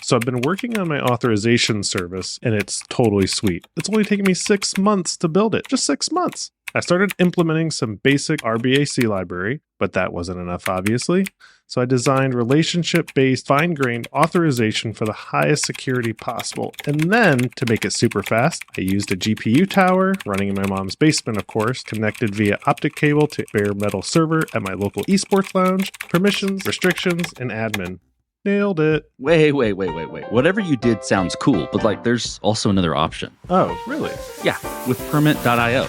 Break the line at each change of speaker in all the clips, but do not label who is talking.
So I've been working on my authorization service, and it's totally sweet. It's only taken me 6 months to build it. Just 6 months. I started implementing some basic RBAC library, but that wasn't enough, obviously. So I designed relationship-based, fine-grained authorization for the highest security possible. And then, to make it super fast, I used a GPU tower, running in my mom's basement, of course, connected via optic cable to bare metal server at my local esports lounge, permissions, restrictions, and admin. Nailed it.
Wait. Whatever you did sounds cool, but there's also another option.
Oh, really?
Yeah, with Permit.io.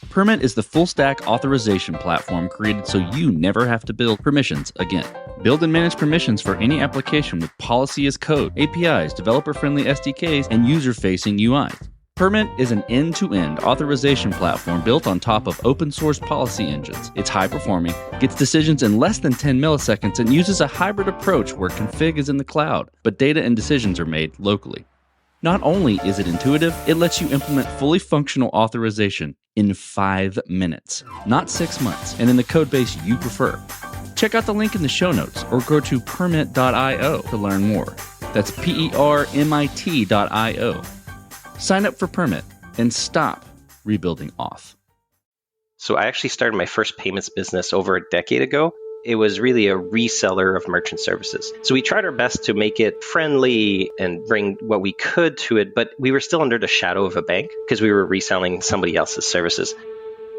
Permit is the full-stack authorization platform created so you never have to build permissions again. Build and manage permissions for any application with policy as code, APIs, developer-friendly SDKs, and user-facing UIs. Permit is an end-to-end authorization platform built on top of open-source policy engines. It's high-performing, gets decisions in less than 10 milliseconds, and uses a hybrid approach where config is in the cloud, but data and decisions are made locally. Not only is it intuitive, it lets you implement fully functional authorization in 5 minutes, not 6 months, and in the code base you prefer. Check out the link in the show notes or go to permit.io to learn more. That's permit.io. Sign up for Permit and stop rebuilding auth.
So I actually started my first payments business over a decade ago. It was really a reseller of merchant services. So we tried our best to make it friendly and bring what we could to it, but we were still under the shadow of a bank because we were reselling somebody else's services.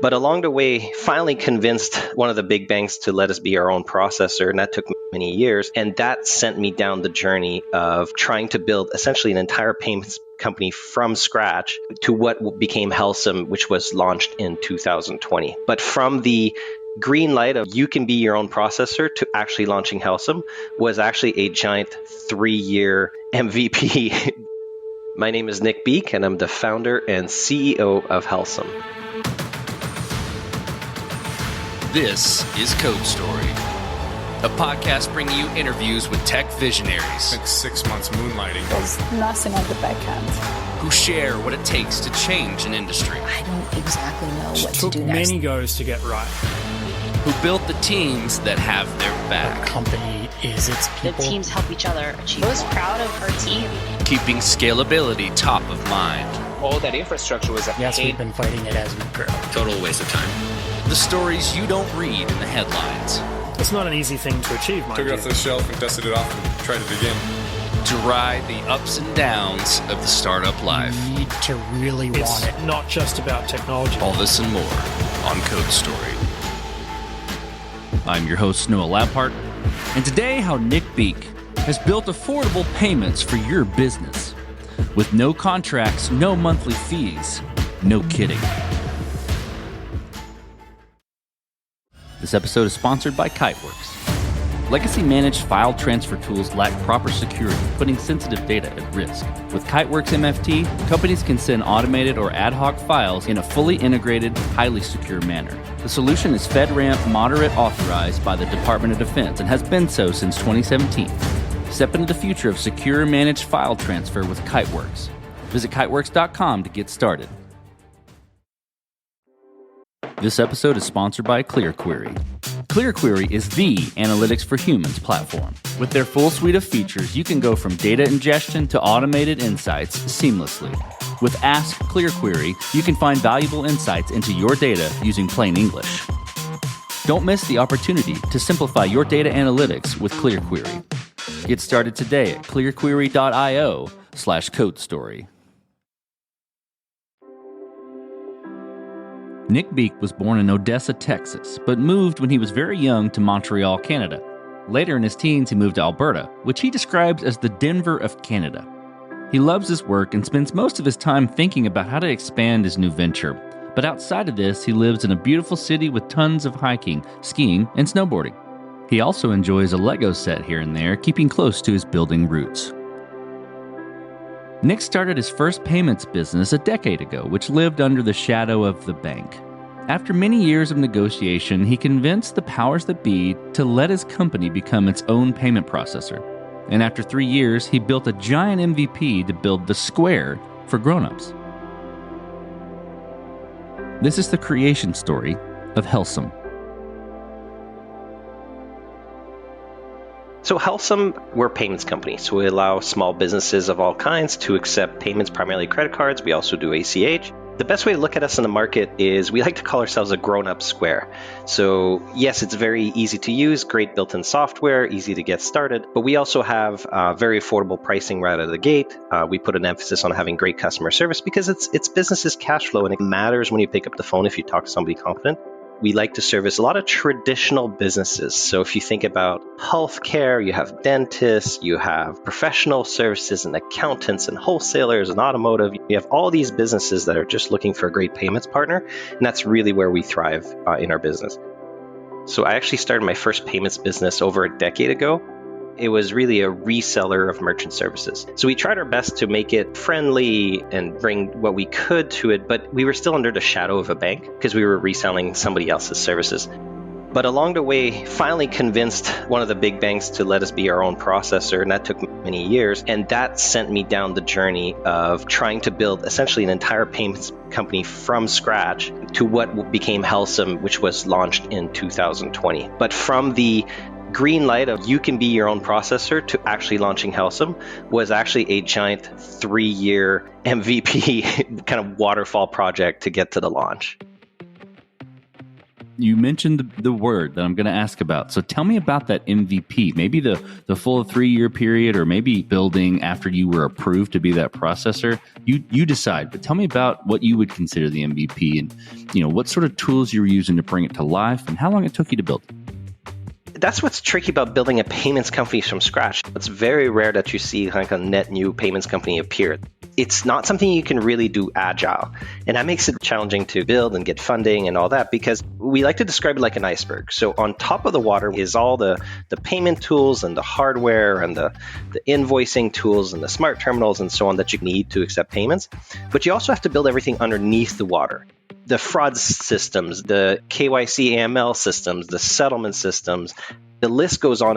But along the way, finally convinced one of the big banks to let us be our own processor, and that took many years. And that sent me down the journey of trying to build essentially an entire payments company from scratch to what became Helcim, which was launched in 2020. But from the green light of you can be your own processor to actually launching Helcim was actually a giant 3-year MVP. My name is Nic Beique, and I'm the founder and CEO of Helcim.
This is Code Story, a podcast bringing you interviews with tech visionaries.
Spent 6 months moonlighting.
There's nothing on the back end.
Who share what it takes to change an industry.
I don't exactly know what to do
took
next.
many goes to get right.
Who built the teams that have their back.
The company is its people.
The teams help each other achieve. I was proud of our team.
Keeping scalability top of mind.
All that infrastructure was
Yes, we've been fighting it as we grow.
Total waste of time. The stories you don't read in the headlines.
It's not an easy thing to achieve, mind
Took it off the shelf and dusted it off and tried it again.
To ride the ups and downs of the startup life.
You need to really want it.
It's not just about technology.
All this and more on Code Story.
I'm your host, Noah Labhart, and today how Nic Beique has built affordable payments for your business. With no contracts, no monthly fees, no kidding. This episode is sponsored by Kiteworks. Legacy-managed file transfer tools lack proper security, putting sensitive data at risk. With Kiteworks MFT, companies can send automated or ad hoc files in a fully integrated, highly secure manner. The solution is FedRAMP Moderate authorized by the Department of Defense and has been so since 2017. Step into the future of secure managed file transfer with Kiteworks. Visit kiteworks.com to get started. This episode is sponsored by ClearQuery. ClearQuery is the Analytics for Humans platform. With their full suite of features, you can go from data ingestion to automated insights seamlessly. With Ask ClearQuery, you can find valuable insights into your data using plain English. Don't miss the opportunity to simplify your data analytics with ClearQuery. Get started today at clearquery.io/codestory. Nic Beique was born in Odessa, Texas, but moved when he was very young to Montreal, Canada. Later in his teens, he moved to Alberta, which he describes as the Denver of Canada. He loves his work and spends most of his time thinking about how to expand his new venture. But outside of this, he lives in a beautiful city with tons of hiking, skiing, and snowboarding. He also enjoys a Lego set here and there, keeping close to his building roots. Nic started his first payments business a decade ago, which lived under the shadow of the bank. After many years of negotiation, he convinced the powers that be to let his company become its own payment processor. And after 3 years, he built a giant MVP to build the Square for grown-ups. This is the creation story of Helcim.
So Helcim, we're a payments company. So we allow small businesses of all kinds to accept payments, primarily credit cards. We also do ACH. The best way to look at us in the market is we like to call ourselves a grown-up Square. So yes, it's very easy to use, great built-in software, easy to get started, but we also have very affordable pricing right out of the gate. We put an emphasis on having great customer service because it's business's cash flow, and it matters when you pick up the phone if you talk to somebody confident. We like to service a lot of traditional businesses. So if you think about healthcare, you have dentists, you have professional services and accountants and wholesalers and automotive. You have all these businesses that are just looking for a great payments partner. And that's really where we thrive in our business. So I actually started my first payments business over a decade ago. It was really a reseller of merchant services. So we tried our best to make it friendly and bring what we could to it, but we were still under the shadow of a bank because we were reselling somebody else's services. But along the way, finally convinced one of the big banks to let us be our own processor, and that took many years. And that sent me down the journey of trying to build essentially an entire payments company from scratch to what became Helcim, which was launched in 2020. But from the green light of you can be your own processor to actually launching Helcim was actually a giant 3-year MVP kind of waterfall project to get to the launch.
You mentioned the word that I'm going to ask about. So tell me about that MVP, maybe the full 3-year period, or maybe building after you were approved to be that processor. You decide, but tell me about what you would consider the MVP and what sort of tools you were using to bring it to life and how long it took you to build it.
That's what's tricky about building a payments company from scratch. It's very rare that you see like a net new payments company appear. It's not something you can really do agile. And that makes it challenging to build and get funding and all that because we like to describe it like an iceberg. So on top of the water is all the payment tools and the hardware and the invoicing tools and the smart terminals and so on that you need to accept payments. But you also have to build everything underneath the water. The fraud systems, the KYC AML systems, the settlement systems, the list goes on.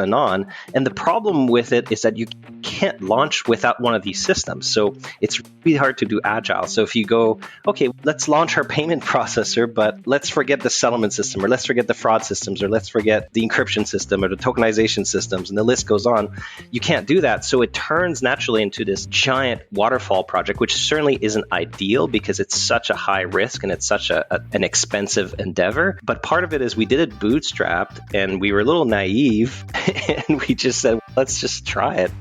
And the problem with it is that you can't launch without one of these systems. So it's really hard to do agile. So if you go, okay, let's launch our payment processor, but let's forget the settlement system, or let's forget the fraud systems, or let's forget the encryption system or the tokenization systems, and the list goes on. You can't do that. So it turns naturally into this giant waterfall project, which certainly isn't ideal because it's such a high risk and it's such an expensive endeavor. But part of it is we did it bootstrapped and we were a little naive and we just said, let's just try it.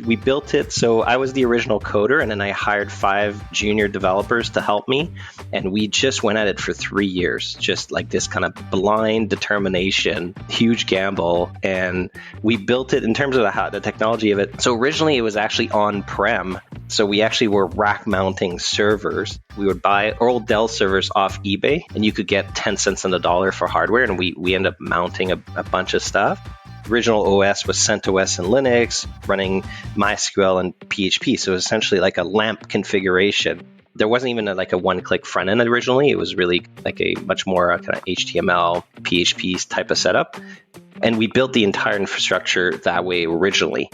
We built it. So I was the original coder, and then I hired 5 junior developers to help me. And we just went at it for 3 years, just like this kind of blind determination, huge gamble. And we built it in terms of the technology of it. So originally it was actually on-prem. So we actually were rack mounting servers. We would buy old Dell servers off eBay, and you could get 10 cents on the dollar for hardware. And we ended up mounting a bunch of stuff. Original OS was CentOS and Linux, running MySQL and PHP. So it was essentially like a LAMP configuration. There wasn't even a one-click front end originally. It was really like a much more kind of HTML, PHP type of setup. And we built the entire infrastructure that way originally.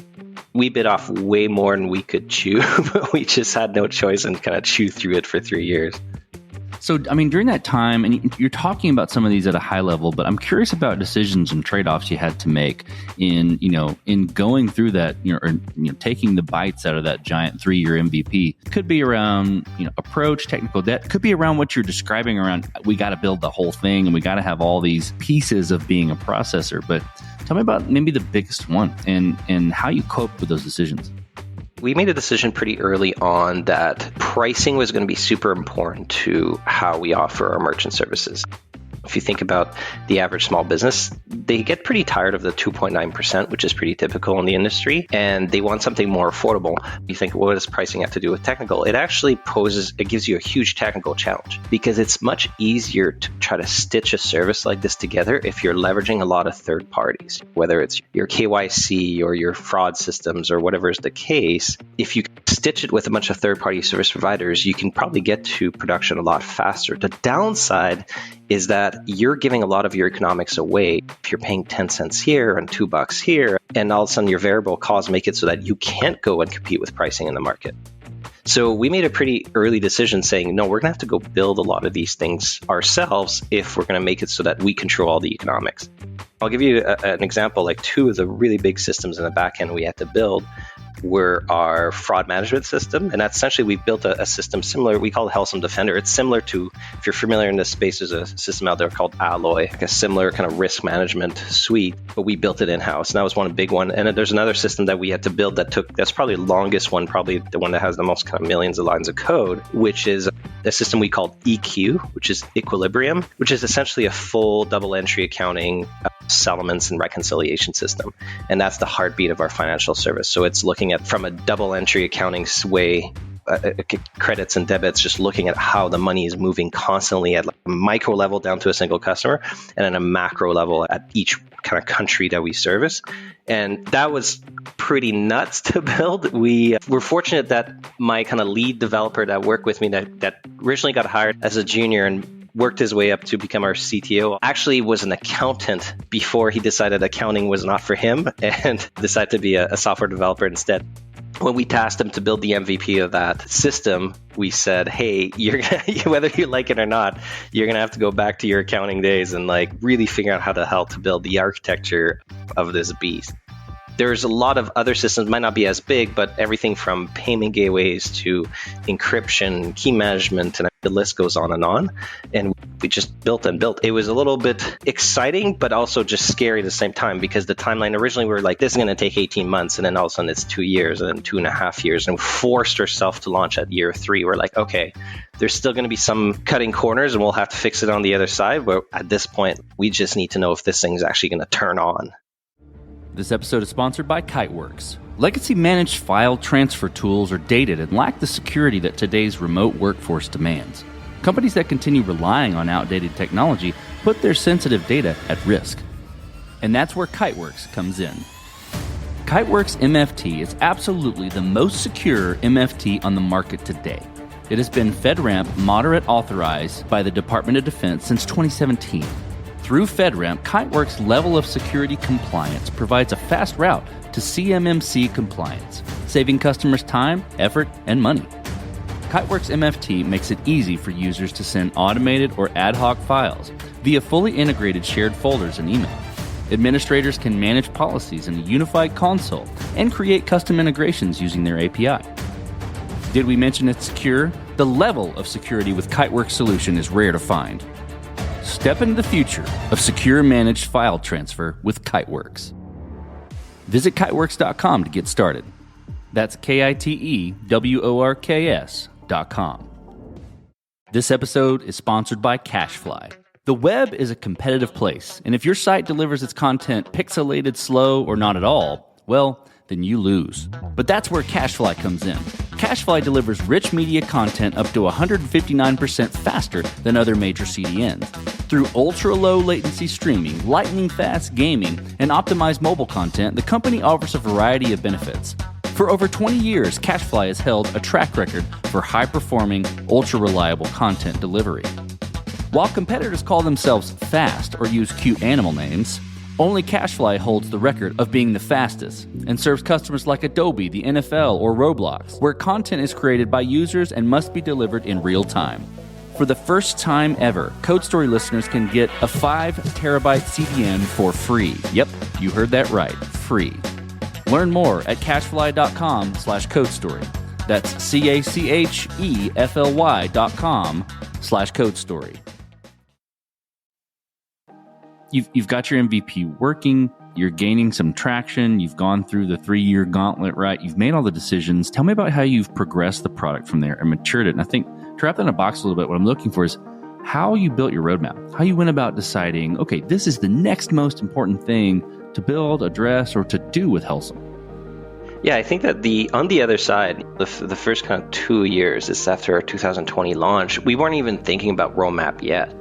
We bit off way more than we could chew, but we just had no choice and kind of chew through it for 3 years.
So, during that time, and you're talking about some of these at a high level, but I'm curious about decisions and trade-offs you had to make in going through that, taking the bites out of that giant 3-year MVP. Could be around, approach, technical debt. Could be around what you're describing around, we got to build the whole thing and we got to have all these pieces of being a processor. But tell me about maybe the biggest one and how you coped with those decisions.
We made a decision pretty early on that pricing was going to be super important to how we offer our merchant services. If you think about the average small business, they get pretty tired of the 2.9%, which is pretty typical in the industry, and they want something more affordable. You think, what does pricing have to do with technical? It actually gives you a huge technical challenge because it's much easier to try to stitch a service like this together if you're leveraging a lot of third parties, whether it's your KYC or your fraud systems or whatever is the case. If you stitch it with a bunch of third-party service providers, you can probably get to production a lot faster. The downside is that you're giving a lot of your economics away. If you're paying 10 cents here and $2 here, and all of a sudden your variable costs make it so that you can't go and compete with pricing in the market. So we made a pretty early decision saying, no, we're going to have to go build a lot of these things ourselves if we're going to make it so that we control all the economics. I'll give you an example, like two of the really big systems in the back end we had to build were our fraud management system. And that's essentially, we built a system similar, we call it Helcim Defender. It's similar to, if you're familiar in this space, there's a system out there called Alloy, like a similar kind of risk management suite, but we built it in-house. And that was one big one. And then there's another system that we had to build that's probably the longest one, probably the one that has the most kind of millions of lines of code, which is a system we called EQ, which is Equilibrium, which is essentially a full double entry accounting settlements and reconciliation system. And that's the heartbeat of our financial service. So it's looking at from a double entry accounting way, credits and debits, just looking at how the money is moving constantly at like a micro level down to a single customer and at a macro level at each kind of country that we service. And that was pretty nuts to build. We were fortunate that my kind of lead developer that worked with me that originally got hired as a junior and worked his way up to become our CTO, actually was an accountant before he decided accounting was not for him and decided to be a software developer instead. When we tasked him to build the MVP of that system, we said, hey, whether you like it or not, you're going to have to go back to your accounting days and like really figure out how to help to build the architecture of this beast. There's a lot of other systems, might not be as big, but everything from payment gateways to encryption, key management, and the list goes on. And we just built and built. It was a little bit exciting, but also just scary at the same time, because the timeline originally we were like, this is going to take 18 months. And then all of a sudden it's 2 years and then 2.5 years. And we forced ourselves to launch at year 3. We're like, okay, there's still going to be some cutting corners and we'll have to fix it on the other side. But at this point, we just need to know if this thing's actually going to turn on.
This episode is sponsored by Kiteworks. Legacy managed file transfer tools are dated and lack the security that today's remote workforce demands. Companies that continue relying on outdated technology put their sensitive data at risk. And that's where Kiteworks comes in. Kiteworks MFT is absolutely the most secure MFT on the market today. It has been FedRAMP moderate authorized by the Department of Defense since 2017. Through FedRAMP, Kiteworks' level of security compliance provides a fast route to CMMC compliance, saving customers time, effort, and money. Kiteworks MFT makes it easy for users to send automated or ad hoc files via fully integrated shared folders and email. Administrators can manage policies in a unified console and create custom integrations using their API. Did we mention it's secure? The level of security with Kiteworks solution is rare to find. Step into the future of secure managed file transfer with Kiteworks. Visit kiteworks.com to get started. That's KITEWORKS.com. This episode is sponsored by CashFly. The web is a competitive place, and if your site delivers its content pixelated, slow, or not at all, well, then you lose. But that's where CashFly comes in. CashFly delivers rich media content up to 159% faster than other major CDNs. Through ultra-low latency streaming, lightning-fast gaming, and optimized mobile content, the company offers a variety of benefits. For over 20 years, CashFly has held a track record for high-performing, ultra-reliable content delivery. While competitors call themselves fast or use cute animal names, only CashFly holds the record of being the fastest and serves customers like Adobe, the NFL, or Roblox, where content is created by users and must be delivered in real time. For the first time ever, Code Story listeners can get a 5 terabyte CDN for free. Yep, you heard that right, free. Learn more at cashfly.com/codestory. That's CACHEFLY.com/codestory. You've got your MVP working, you're gaining some traction, you've gone through the 3-year gauntlet, right? You've made all the decisions. Tell me about how you've progressed the product from there and matured it. And I think to wrap that in a box a little bit, what I'm looking for is how you built your roadmap, how you went about deciding, okay, this is the next most important thing to build, address, or to do with Helcim.
Yeah, I think that on the other side, the first kind of 2 years is after our 2020 launch, we weren't even thinking about roadmap yet.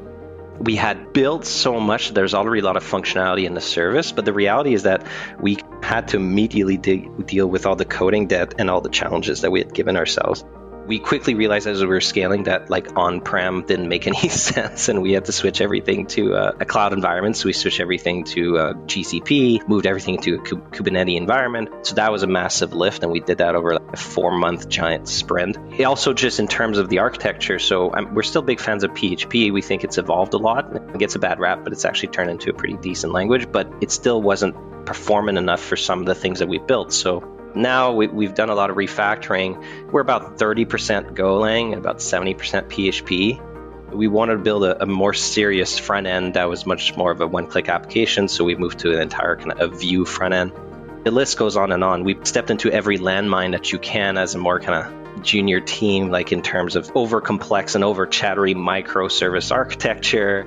We had built so much, there's already a lot of functionality in the service, but the reality is that we had to immediately deal with all the coding debt and all the challenges that we had given ourselves. We quickly realized as we were scaling that like on-prem didn't make any sense, and we had to switch everything to a cloud environment. So we switched everything to GCP, moved everything to a Kubernetes environment. So that was a massive lift, and we did that over like a 4-month giant sprint. It also just in terms of the architecture, so we're still big fans of PHP. We think it's evolved a lot. It gets a bad rap, but it's actually turned into a pretty decent language, but it still wasn't performant enough for some of the things that we built. So now we've done a lot of refactoring. We're about 30% Golang and about 70% PHP. We wanted to build a more serious front end that was much more of a one-click application, so we moved to an entire kind of a Vue front end. The list goes on and on. We stepped into every landmine that you can as a more kind of junior team, like in terms of over-complex and over-chattery microservice architecture.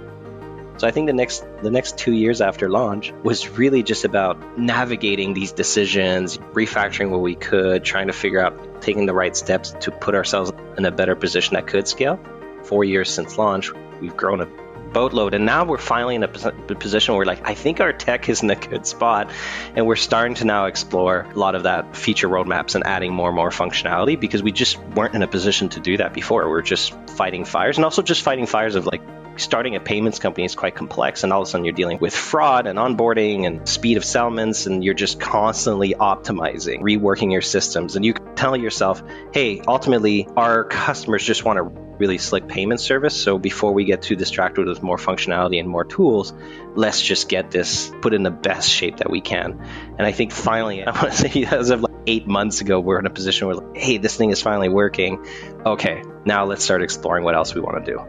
So I think the next 2 years after launch was really just about navigating these decisions, refactoring what we could, trying to figure out taking the right steps to put ourselves in a better position that could scale. 4 years since launch, we've grown a boatload, and now we're finally in a position where I think our tech is in a good spot, and we're starting to now explore a lot of that feature roadmaps and adding more and more functionality, because we just weren't in a position to do that before. We're just fighting fires, and also just fighting fires of starting a payments company is quite complex, and all of a sudden you're dealing with fraud and onboarding and speed of settlements, and you're just constantly optimizing, reworking your systems, and you tell yourself, hey, ultimately our customers just want a really slick payment service, so before we get too distracted with more functionality and more tools, let's just get this put in the best shape that we can. And I think finally, I want to say as of 8 months ago, we're in a position where, hey, this thing is finally working. Okay, now let's start exploring what else we want to do.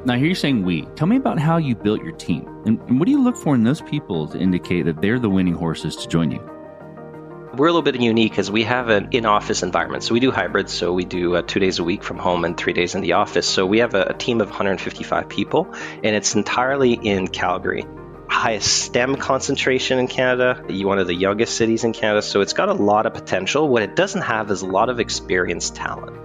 Now, here you're saying we. Tell me about how you built your team. And what do you look for in those people to indicate that they're the winning horses to join you?
We're a little bit unique because we have an in-office environment. So we do hybrid. So we do 2 days a week from home and 3 days in the office. So we have a team of 155 people, and it's entirely in Calgary. Highest STEM concentration in Canada, one of the youngest cities in Canada. So it's got a lot of potential. What it doesn't have is a lot of experienced talent.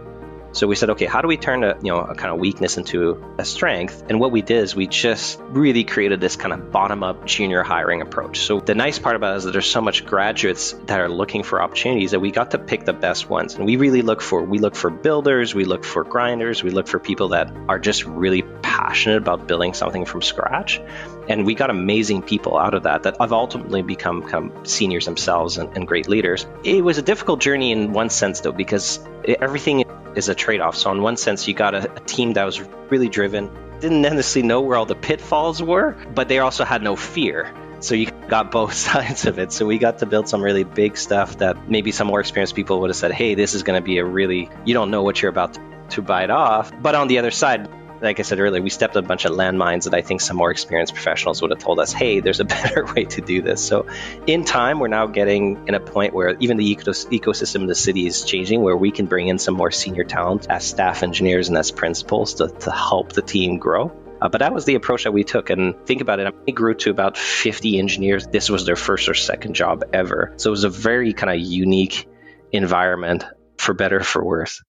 So we said, okay, how do we turn a kind of weakness into a strength? And what we did is we just really created this kind of bottom-up junior hiring approach. So the nice part about it is that there's so much graduates that are looking for opportunities that we got to pick the best ones. And we really look for builders, we look for grinders, we look for people that are just really passionate about building something from scratch. And we got amazing people out of that have ultimately become kind of seniors themselves and great leaders. It was a difficult journey in one sense, though, because everything is a trade-off. So in one sense, you got a team that was really driven, didn't necessarily know where all the pitfalls were, but they also had no fear. So you got both sides of it. So we got to build some really big stuff that maybe some more experienced people would have said, hey, this is going to be you don't know what you're about to bite off. But on the other side, like I said earlier, we stepped on a bunch of landmines that I think some more experienced professionals would have told us, hey, there's a better way to do this. So in time, we're now getting in a point where even the ecosystem of the city is changing, where we can bring in some more senior talent as staff engineers and as principals to help the team grow. But that was the approach that we took. And think about it, it grew to about 50 engineers. This was their first or second job ever. So it was a very kind of unique environment, for better or for worse.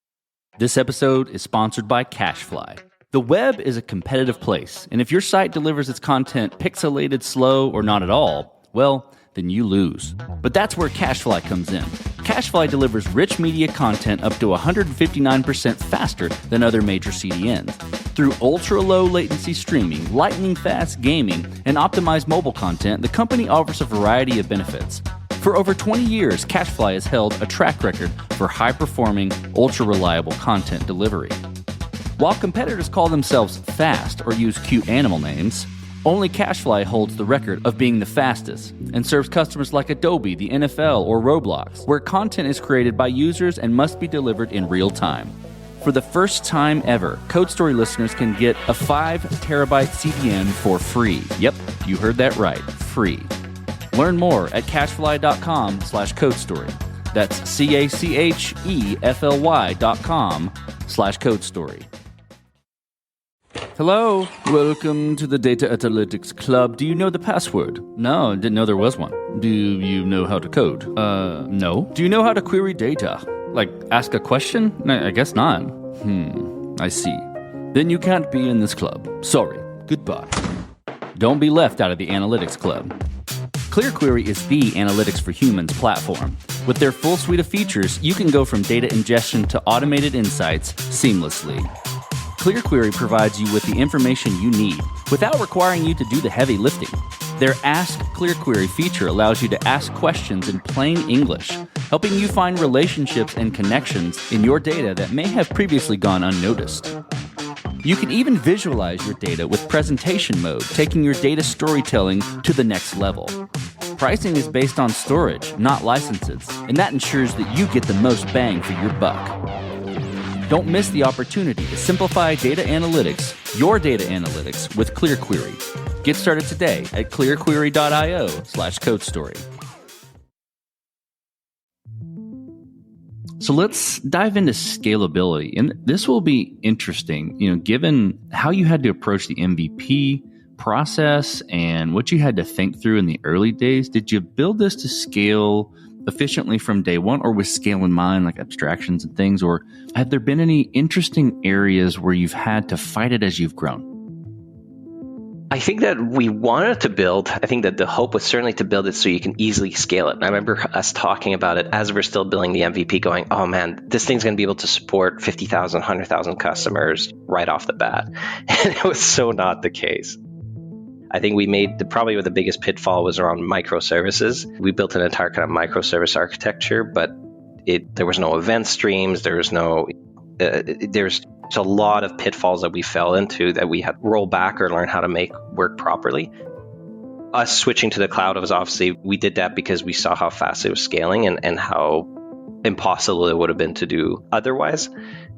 This episode is sponsored by CashFly. The web is a competitive place, and if your site delivers its content pixelated, slow, or not at all, well, then you lose. But that's where CashFly comes in. CashFly delivers rich media content up to 159% faster than other major CDNs. Through ultra-low latency streaming, lightning-fast gaming, and optimized mobile content, the company offers a variety of benefits. For over 20 years, CashFly has held a track record for high-performing, ultra-reliable content delivery. While competitors call themselves fast or use cute animal names, only CashFly holds the record of being the fastest and serves customers like Adobe, the NFL, or Roblox, where content is created by users and must be delivered in real time. For the first time ever, Code Story listeners can get a 5 terabyte CDN for free. Yep, you heard that right, free. Learn more at cashfly.com/codestory. That's CACHEFLY.com/codestory. Hello, welcome to the Data Analytics Club. Do you know the password? No, didn't know there was one. Do you know how to code? No. Do you know how to query data? Like, ask a question? I guess not. I see. Then you can't be in this club. Sorry. Goodbye. Don't be left out of the Analytics Club. ClearQuery is the Analytics for Humans platform. With their full suite of features, you can go from data ingestion to automated insights seamlessly. ClearQuery provides you with the information you need without requiring you to do the heavy lifting. Their Ask ClearQuery feature allows you to ask questions in plain English, helping you find relationships and connections in your data that may have previously gone unnoticed. You can even visualize your data with presentation mode, taking your data storytelling to the next level. Pricing is based on storage, not licenses, and that ensures that you get the most bang for your buck. Don't miss the opportunity to simplify data analytics, your data analytics, with ClearQuery. Get started today at clearquery.io/codestory. So let's dive into scalability. And this will be interesting, given how you had to approach the MVP process and what you had to think through in the early days. Did you build this to scale efficiently from day one, or with scale in mind, like abstractions and things? Or have there been any interesting areas where you've had to fight it as you've grown?
I think that we wanted to build, I think that the hope was certainly to build it so you can easily scale it. And I remember us talking about it as we're still building the MVP going, oh man, this thing's going to be able to support 50,000, 100,000 customers right off the bat. And it was so not the case. I think we made probably the biggest pitfall was around microservices. We built an entire kind of microservice architecture, but there was no event streams. There's a lot of pitfalls that we fell into that we had to roll back or learn how to make work properly. Us switching to the cloud was obviously, we did that because we saw how fast it was scaling and how impossible it would have been to do otherwise.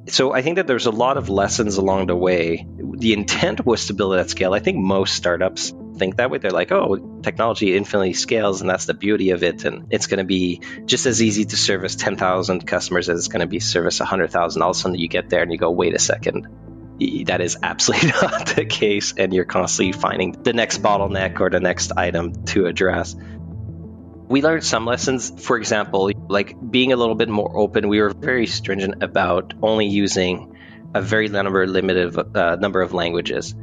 So I think that there's a lot of lessons along the way. The intent was to build it at scale. I think most startups think that way. They're like, oh, technology infinitely scales, and that's the beauty of it. And it's going to be just as easy to service 10,000 customers as it's going to be service 100,000. All of a sudden you get there and you go, wait a second. That is absolutely not the case. And you're constantly finding the next bottleneck or the next item to address. We learned some lessons. For example, like being a little bit more open. We were very stringent about only using a very limited number of languages.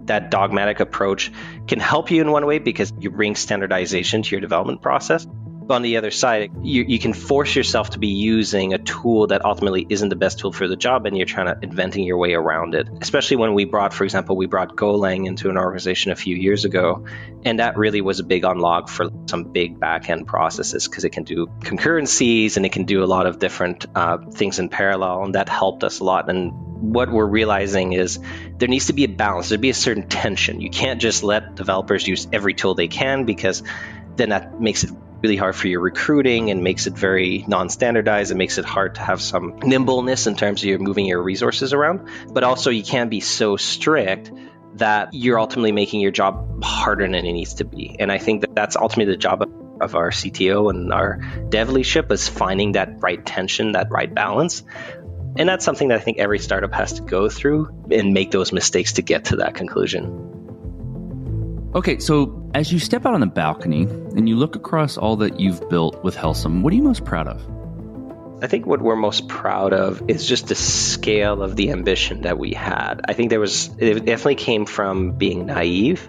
That dogmatic approach can help you in one way because you bring standardization to your development process. But on the other side, you can force yourself to be using a tool that ultimately isn't the best tool for the job, and you're trying to inventing your way around it. Especially when we brought Golang into an organization a few years ago, and that really was a big unlock for some big back-end processes because it can do concurrencies and it can do a lot of different things in parallel, and that helped us a lot. And what we're realizing is there needs to be a balance. There'd be a certain tension. You can't just let developers use every tool they can, because then that makes it really hard for your recruiting and makes it very non-standardized. It makes it hard to have some nimbleness in terms of you're moving your resources around. But also you can't be so strict that you're ultimately making your job harder than it needs to be. And I think that that's ultimately the job of our CTO and our dev leadership, is finding that right tension, that right balance. And that's something that I think every startup has to go through and make those mistakes to get to that conclusion.
Okay, so as you step out on the balcony and you look across all that you've built with Helcim, what are you most proud of?
I think what we're most proud of is just the scale of the ambition that we had. I think it definitely came from being naive.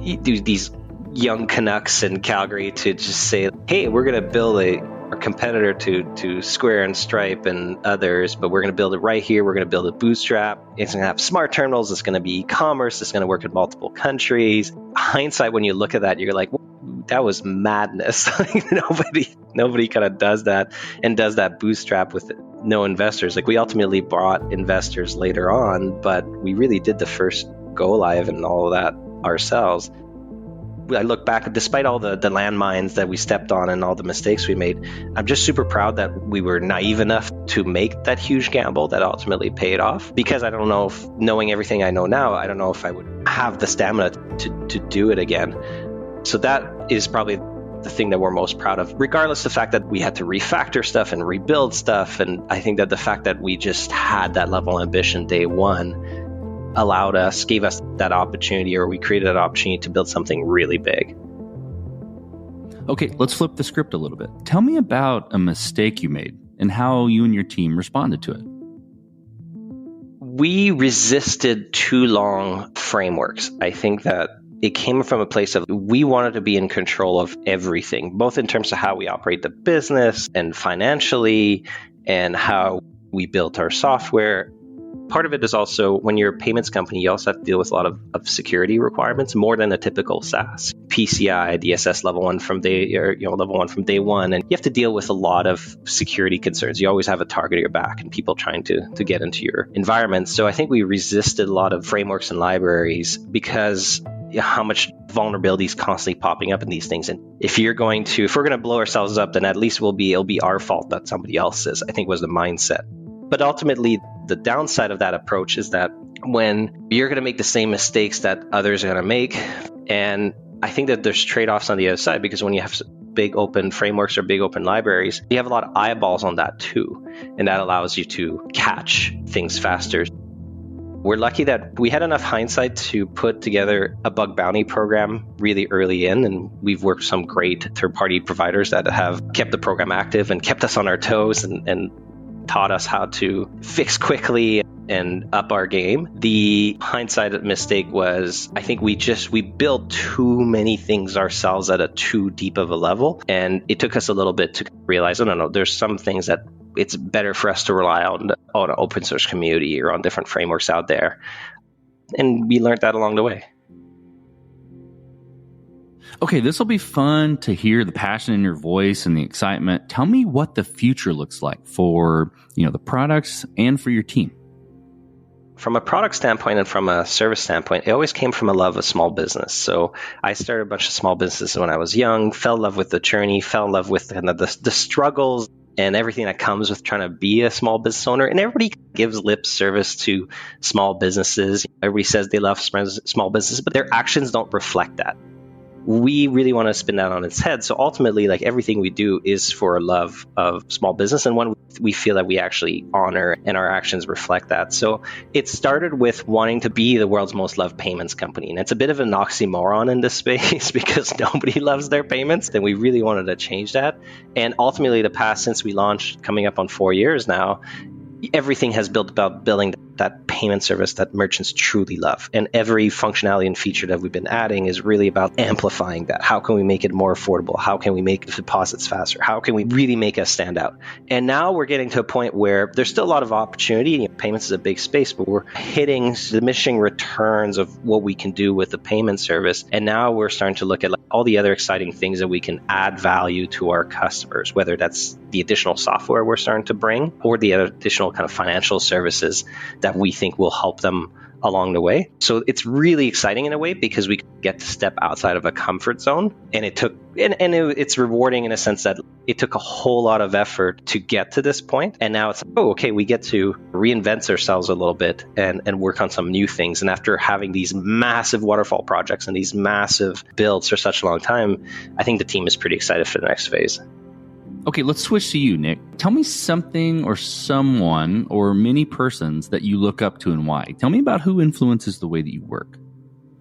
These young Canucks in Calgary to just say, hey, we're going to build a competitor to Square and Stripe and others, but we're going to build it right here. We're going to build a bootstrap. It's going to have smart terminals. It's going to be e-commerce. It's going to work in multiple countries. Hindsight, when you look at that, you're like, that was madness. Nobody kind of does that and does that bootstrap with no investors. Like, we ultimately brought investors later on, but we really did the first go live and all of that ourselves. I look back, despite all the landmines that we stepped on and all the mistakes we made, I'm just super proud that we were naive enough to make that huge gamble that ultimately paid off. Because I don't know if, knowing everything I know now, I don't know if I would have the stamina to do it again. So that is probably the thing that we're most proud of, regardless of the fact that we had to refactor stuff and rebuild stuff. And I think that the fact that we just had that level of ambition day one gave us that opportunity, or we created that opportunity to build something really big.
Okay, let's flip the script a little bit. Tell me about a mistake you made and how you and your team responded to it. We
resisted too long frameworks. I think that it came from a place of we wanted to be in control of everything, both in terms of how we operate the business and financially and how we built our software. Part of it is also when you're a payments company, you also have to deal with a lot of security requirements, more than a typical SaaS. PCI, DSS level 1 from level 1 from day one. And you have to deal with a lot of security concerns. You always have a target at your back and people trying to get into your environment. So I think we resisted a lot of frameworks and libraries because how much vulnerability is constantly popping up in these things. And if we're going to blow ourselves up, then at least it'll be our fault, not somebody else's, I think was the mindset. But ultimately, the downside of that approach is that when you're going to make the same mistakes that others are going to make, and I think that there's trade-offs on the other side, because when you have big open frameworks or big open libraries, you have a lot of eyeballs on that too, and that allows you to catch things faster. We're lucky that we had enough hindsight to put together a bug bounty program really early in, and we've worked with some great third-party providers that have kept the program active and kept us on our toes and taught us how to fix quickly and up our game. The hindsight mistake was, I think we built too many things ourselves at a too deep of a level, and it took us a little bit to realize, no, there's some things that it's better for us to rely on an open source community or on different frameworks out there. And we learned that along the way.
Okay, this will be fun to hear the passion in your voice and the excitement. Tell me what the future looks like for, the products and for your team.
From a product standpoint and from a service standpoint, it always came from a love of small business. So I started a bunch of small businesses when I was young, fell in love with the journey, fell in love with kind of the struggles and everything that comes with trying to be a small business owner. And everybody gives lip service to small businesses. Everybody says they love small businesses, but their actions don't reflect that. We really want to spin that on its head. So ultimately, everything we do is for a love of small business, and one we feel that we actually honor, and our actions reflect that. So it started with wanting to be the world's most loved payments company. And it's a bit of an oxymoron in this space because nobody loves their payments. And we really wanted to change that. And ultimately, the past, since we launched, coming up on 4 years now, everything has built about building that payment service that merchants truly love. And every functionality and feature that we've been adding is really about amplifying that. How can we make it more affordable? How can we make deposits faster? How can we really make us stand out? And now we're getting to a point where there's still a lot of opportunity. Payments is a big space, but we're hitting diminishing returns of what we can do with the payment service. And now we're starting to look at all the other exciting things that we can add value to our customers, whether that's the additional software we're starting to bring or the additional kind of financial services that we think will help them along the way. So it's really exciting in a way because we get to step outside of a comfort zone, and it's rewarding in a sense that it took a whole lot of effort to get to this point. And now it's, we get to reinvent ourselves a little bit and work on some new things. And after having these massive waterfall projects and these massive builds for such a long time, I think the team is pretty excited for the next phase.
Okay, let's switch to you, Nic. Tell me something or someone or many persons that you look up to and why. Tell me about who influences the way that you work.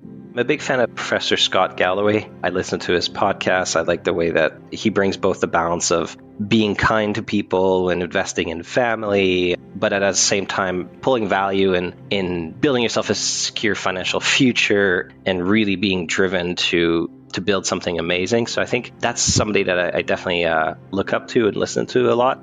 I'm a big fan of Professor Scott Galloway. I listen to his podcast. I like the way that he brings both the balance of being kind to people and investing in family, but at the same time pulling value in building yourself a secure financial future and really being driven to build something amazing. So I think that's somebody that I definitely look up to and listen to a lot.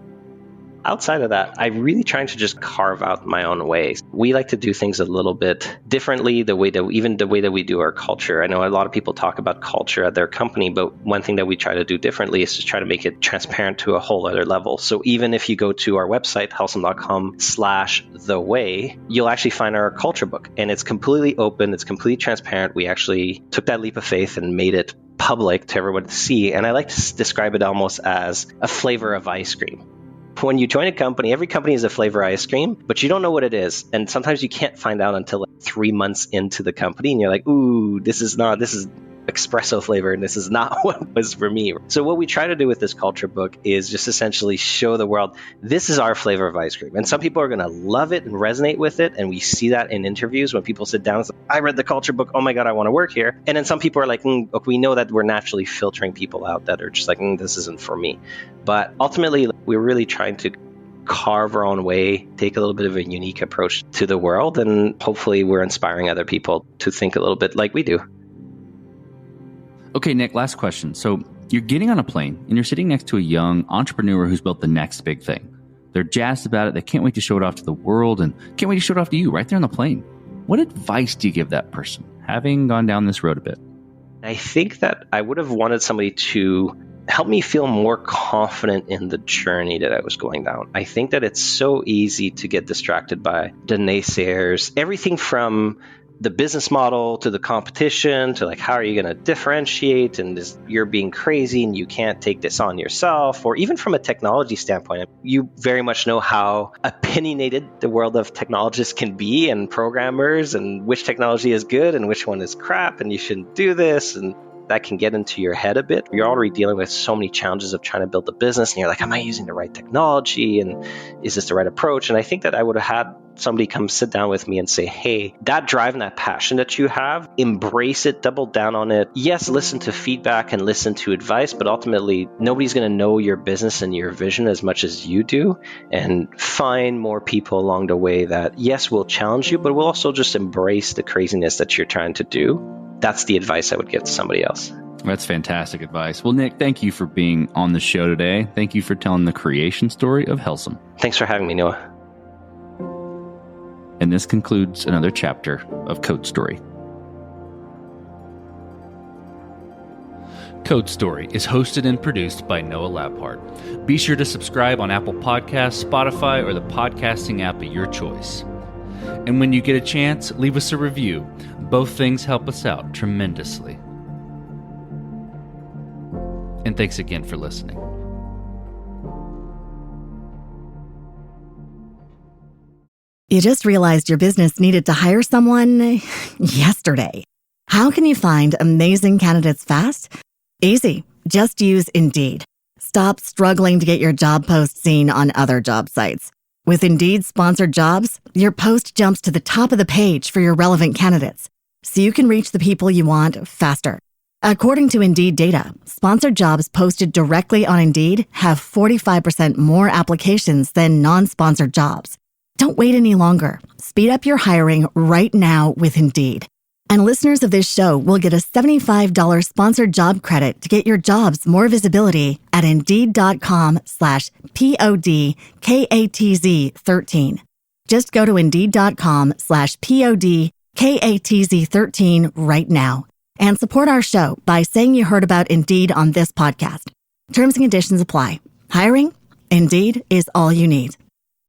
Outside of that, I'm really trying to just carve out my own ways. We like to do things a little bit differently, the way that we do our culture. I know a lot of people talk about culture at their company, but one thing that we try to do differently is to try to make it transparent to a whole other level. So even if you go to our website, helcim.com/theway, you'll actually find our culture book. And it's completely open. It's completely transparent. We actually took that leap of faith and made it public to everyone to see. And I like to describe it almost as a flavor of ice cream. When you join a company, every company is a flavor ice cream, but you don't know what it is. And sometimes you can't find out until 3 months into the company. And you're like, ooh, this is espresso flavor, and this is not what was for me. So what we try to do with this culture book is just essentially show the world, this is our flavor of ice cream. And some people are going to love it and resonate with it. And we see that in interviews when people sit down and say, I read the culture book. Oh my God, I want to work here. And then some people are like, look, we know that we're naturally filtering people out that are just like, this isn't for me. But ultimately, we're really trying to carve our own way, take a little bit of a unique approach to the world. And hopefully we're inspiring other people to think a little bit like we do.
Okay, Nic, last question. So you're getting on a plane and you're sitting next to a young entrepreneur who's built the next big thing. They're jazzed about it. They can't wait to show it off to the world and can't wait to show it off to you right there on the plane. What advice do you give that person, having gone down this road a bit?
I think that I would have wanted somebody to help me feel more confident in the journey that I was going down. I think that it's so easy to get distracted by the naysayers, everything from the business model to the competition to like, how are you going to differentiate, and this, you're being crazy and you can't take this on yourself, or even from a technology standpoint, you very much know how opinionated the world of technologists can be, and programmers, and which technology is good and which one is crap and you shouldn't do this, and that can get into your head a bit. You're already dealing with so many challenges of trying to build a business and you're like, am I using the right technology, and is this the right approach? And I think that I would have had somebody come sit down with me and say, hey, that drive and that passion that you have, embrace it, double down on it. Yes, listen to feedback and listen to advice, but ultimately nobody's going to know your business and your vision as much as you do. And find more people along the way that, yes, will challenge you, but will also just embrace the craziness that you're trying to do. That's the advice I would give to somebody else.
That's fantastic advice. Well, Nic, thank you for being on the show today. Thank you for telling the creation story of Helcim.
Thanks for having me, Noah.
And this concludes another chapter of Code Story. Code Story is hosted and produced by Noah Labhart. Be sure to subscribe on Apple Podcasts, Spotify, or the podcasting app of your choice. And when you get a chance, leave us a review. Both things help us out tremendously. And thanks again for listening.
You just realized your business needed to hire someone yesterday. How can you find amazing candidates fast? Easy. Just use Indeed. Stop struggling to get your job post seen on other job sites. With Indeed sponsored jobs, your post jumps to the top of the page for your relevant candidates, so you can reach the people you want faster. According to Indeed data, sponsored jobs posted directly on Indeed have 45% more applications than non-sponsored jobs. Don't wait any longer. Speed up your hiring right now with Indeed. And listeners of this show will get a $75 sponsored job credit to get your jobs more visibility at Indeed.com/PODKATZ13. Just go to Indeed.com/PODKATZ13 right now and support our show by saying you heard about Indeed on this podcast. Terms and conditions apply. Hiring? Indeed is all you need.